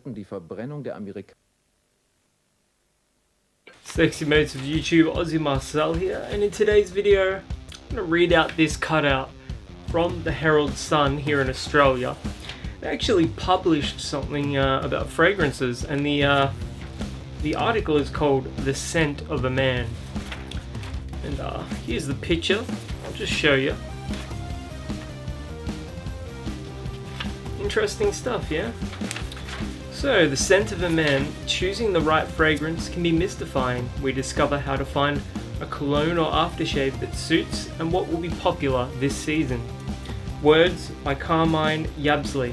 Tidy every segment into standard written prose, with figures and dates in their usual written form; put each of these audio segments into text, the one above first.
bewerten die Verbrennung der Amerikaner. Sexy mates of YouTube, Aussie Marcel here, and in today's video I'm going to read out this cutout from the Herald Sun here in Australia. They actually published something about fragrances, and the article is called "The Scent of a Man." And here's the picture. I'll just show you. Interesting stuff, yeah? So, the scent of a man, choosing the right fragrance can be mystifying. We discover how to find a cologne or aftershave that suits and what will be popular this season. Words by Carmine Yabsley.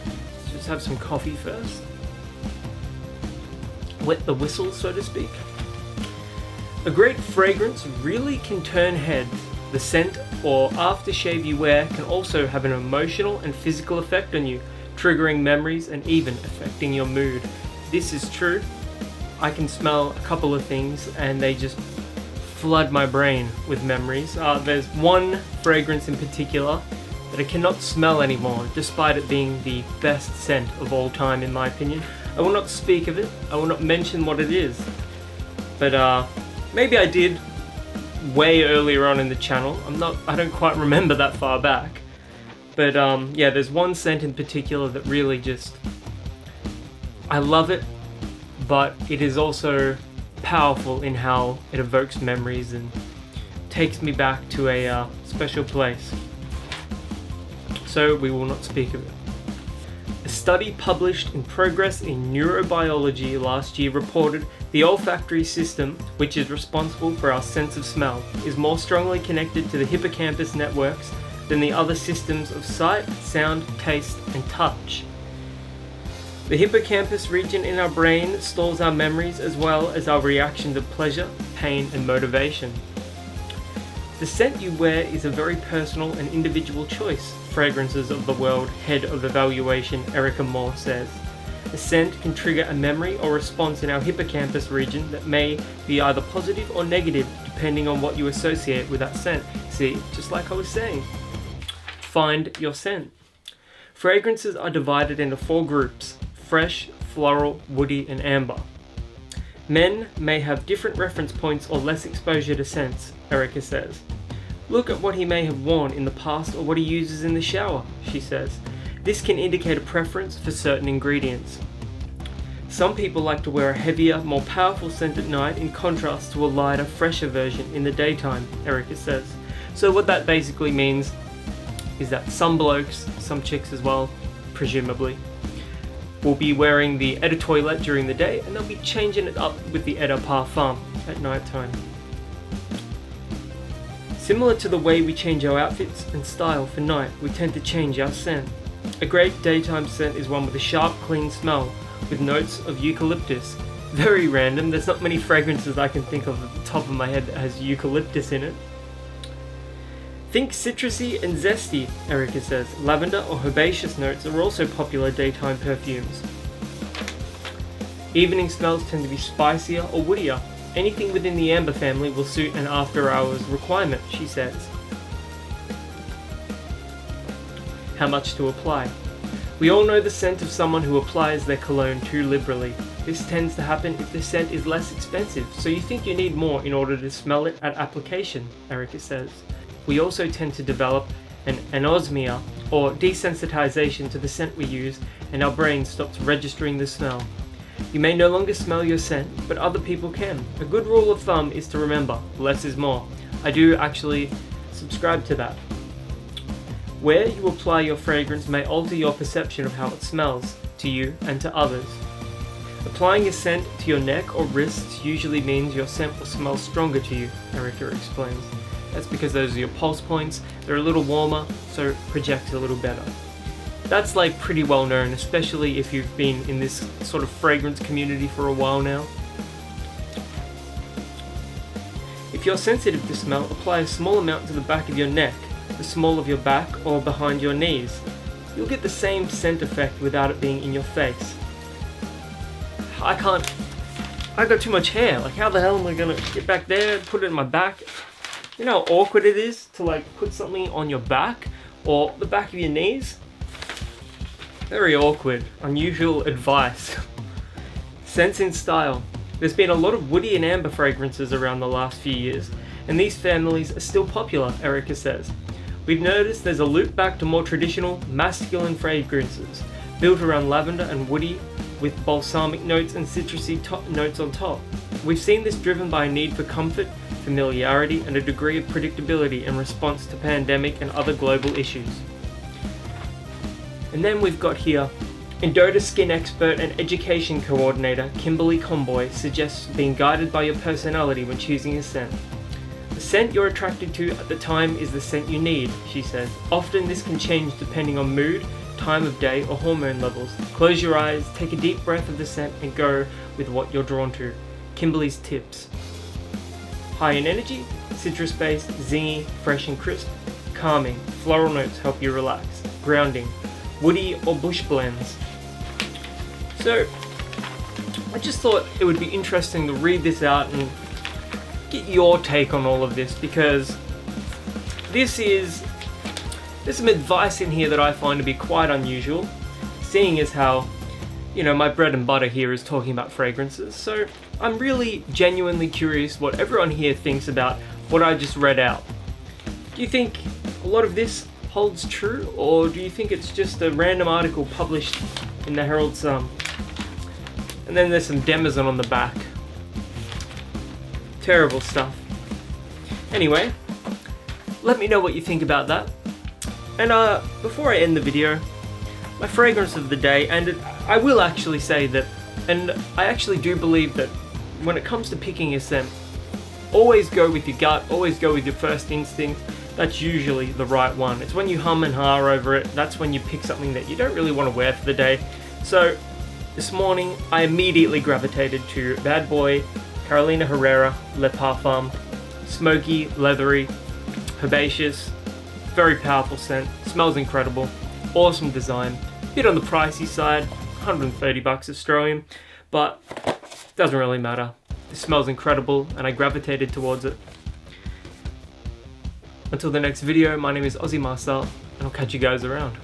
Let's just have some coffee first. Wet the whistle, so to speak. A great fragrance really can turn heads. The scent or aftershave you wear can also have an emotional and physical effect on you, triggering memories and even affecting your mood. This is true. I can smell a couple of things and they just flood my brain with memories. There's one fragrance in particular that I cannot smell anymore, despite it being the best scent of all time in my opinion. I will not speak of it, I will not mention what it is, but maybe I did way earlier on in the channel. I don't quite remember that far back. But yeah, there's one scent in particular that really just, I love it, but it is also powerful in how it evokes memories and takes me back to a special place. So we will not speak of it. A study published in Progress in Neurobiology last year reported the olfactory system, which is responsible for our sense of smell, is more strongly connected to the hippocampus networks than the other systems of sight, sound, taste, and touch. The hippocampus region in our brain stores our memories as well as our reaction to pleasure, pain, and motivation. The scent you wear is a very personal and individual choice, Fragrances of the World Head of Evaluation Erica Moore says. A scent can trigger a memory or response in our hippocampus region that may be either positive or negative depending on what you associate with that scent. See, just like I was saying. Find your scent. Fragrances are divided into 4 groups: fresh, floral, woody, and amber. Men may have different reference points or less exposure to scents, Erica says. Look at what he may have worn in the past or what he uses in the shower, she says. This can indicate a preference for certain ingredients. Some people like to wear a heavier, more powerful scent at night in contrast to a lighter, fresher version in the daytime, Erica says. So what that basically means is that some blokes, some chicks as well, presumably, will be wearing the Eau de Toilette during the day and they'll be changing it up with the Eau de Parfum at night time. Similar to the way we change our outfits and style for night, we tend to change our scent. A great daytime scent is one with a sharp, clean smell, with notes of eucalyptus. Very random, there's not many fragrances I can think of at the top of my head that has eucalyptus in it. Think citrusy and zesty, Erica says. Lavender or herbaceous notes are also popular daytime perfumes. Evening smells tend to be spicier or woodier. Anything within the amber family will suit an after-hours requirement, she says. How much to apply? We all know the scent of someone who applies their cologne too liberally. This tends to happen if the scent is less expensive, so you think you need more in order to smell it at application, Erica says. We also tend to develop an anosmia, or desensitization to the scent we use, and our brain stops registering the smell. You may no longer smell your scent, but other people can. A good rule of thumb is to remember, less is more. I do actually subscribe to that. Where you apply your fragrance may alter your perception of how it smells, to you and to others. Applying a scent to your neck or wrists usually means your scent will smell stronger to you, Erica explains. That's because those are your pulse points, they're a little warmer, so it projects a little better. That's like pretty well known, especially if you've been in this sort of fragrance community for a while now. If you're sensitive to smell, apply a small amount to the back of your neck, the small of your back, or behind your knees. You'll get the same scent effect without it being in your face. I got too much hair, like how the hell am I gonna get back there, put it in my back? You know how awkward it is to like put something on your back or the back of your knees? Very awkward, unusual advice. Scents in style. There's been a lot of woody and amber fragrances around the last few years, and these families are still popular, Erica says. We've noticed there's a loop back to more traditional, masculine fragrances, built around lavender and woody, with balsamic notes and citrusy notes on top. We've seen this driven by a need for comfort, familiarity, and a degree of predictability in response to pandemic and other global issues. And then we've got here, Endota skin expert and education coordinator Kimberly Comboy suggests being guided by your personality when choosing a scent. The scent you're attracted to at the time is the scent you need, she says. Often this can change depending on mood, time of day, or hormone levels. Close your eyes, take a deep breath of the scent, and go with what you're drawn to. Kimberly's tips. High in energy, citrus-based, zingy, fresh and crisp. Calming, floral notes help you relax. Grounding, woody or bush blends. So, I just thought it would be interesting to read this out and get your take on all of this, because there's some advice in here that I find to be quite unusual, seeing as how, my bread and butter here is talking about fragrances. So I'm really genuinely curious what everyone here thinks about what I just read out. Do you think a lot of this holds true, or do you think it's just a random article published in the Herald Sun? And then there's some Demazon on the back. Terrible stuff. Anyway, let me know what you think about that. And before I end the video, my fragrance of the day, and I will actually say that, and I actually do believe that when it comes to picking a scent, always go with your gut, always go with your first instinct. That's usually the right one. It's when you hum and ha over it, that's when you pick something that you don't really want to wear for the day. So this morning, I immediately gravitated to Bad Boy Carolina Herrera Le Parfum. Smoky, leathery, herbaceous, very powerful scent, smells incredible, awesome design, bit on the pricey side, 130 bucks Australian, but doesn't really matter. It smells incredible and I gravitated towards it. Until the next video, my name is Aussie Marcel, and I'll catch you guys around.